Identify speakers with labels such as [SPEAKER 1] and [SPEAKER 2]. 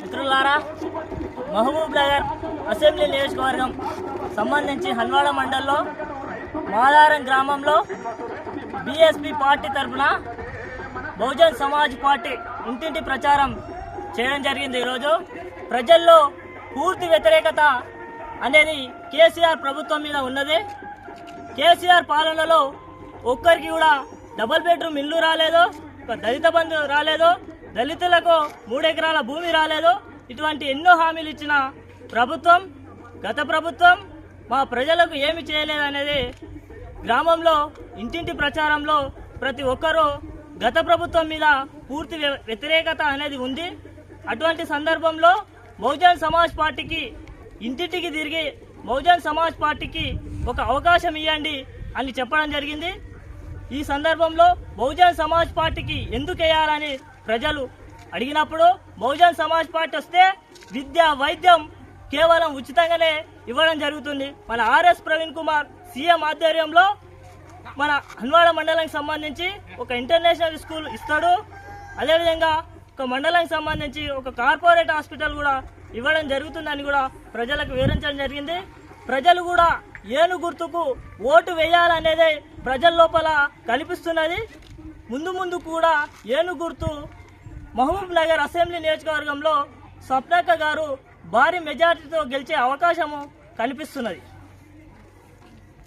[SPEAKER 1] మిత్రులారా, మహబూబ్ నగర్ అసెంబ్లీ నియోజకవర్గం సంబంధించి హన్వాడ మండలంలో మాదారం గ్రామంలో బీఎస్పీ పార్టీ తరఫున బహుజన్ సమాజ్ పార్టీ ఇంటింటి ప్రచారం చేయడం జరిగింది. ఈరోజు ప్రజల్లో పూర్తి వ్యతిరేకత అనేది కేసీఆర్ ప్రభుత్వం మీద ఉన్నది. కేసీఆర్ పాలనలో ఒక్కరికి కూడా డబుల్ బెడ్రూమ్ ఇల్లు రాలేదు, దళిత బంధు రాలేదు, దళితులకు 3 ఎకరాల భూమి రాలేదు. ఇటువంటి ఎన్నో హామీలు ఇచ్చిన ప్రభుత్వం గత ప్రభుత్వం మా ప్రజలకు ఏమి చేయలేదనేది గ్రామంలో ఇంటింటి ప్రచారంలో ప్రతి ఒక్కరూ గత ప్రభుత్వం మీద పూర్తి వ్యతిరేకత అనేది ఉంది. అటువంటి సందర్భంలో బహుజన్ సమాజ్ పార్టీకి ఇంటింటికి తిరిగి బహుజన్ సమాజ్ పార్టీకి ఒక అవకాశం ఇవ్వండి అని చెప్పడం జరిగింది. ఈ సందర్భంలో బహుజన్ సమాజ్ పార్టీకి ఎందుకు వేయాలని ప్రజలు అడిగినప్పుడు బహుజన్ సమాజ్ పార్టీ వస్తే విద్య వైద్యం కేవలం ఉచితంగానే ఇవ్వడం జరుగుతుంది. మన ఆర్ఎస్ ప్రవీణ్ కుమార్ సీఎం ఆధ్వర్యంలో మన హన్వాడ మండలానికి సంబంధించి ఒక ఇంటర్నేషనల్ స్కూల్ ఇస్తాడు. అదేవిధంగా ఒక మండలానికి సంబంధించి ఒక కార్పొరేట్ హాస్పిటల్ కూడా ఇవ్వడం జరుగుతుందని కూడా ప్రజలకు వివరించడం జరిగింది. ప్రజలు కూడా ఏను గుర్తుకు ఓటు వేయాలనేదే ప్రజల లోపల కనిపిస్తున్నది. ముందు ముందు కూడా ఏను గుర్తు మహబూబ్ నగర్ అసెంబ్లీ నియోజకవర్గంలో స్వప్నక్క గారు భారీ మెజార్టీతో గెలిచే అవకాశము కనిపిస్తున్నది.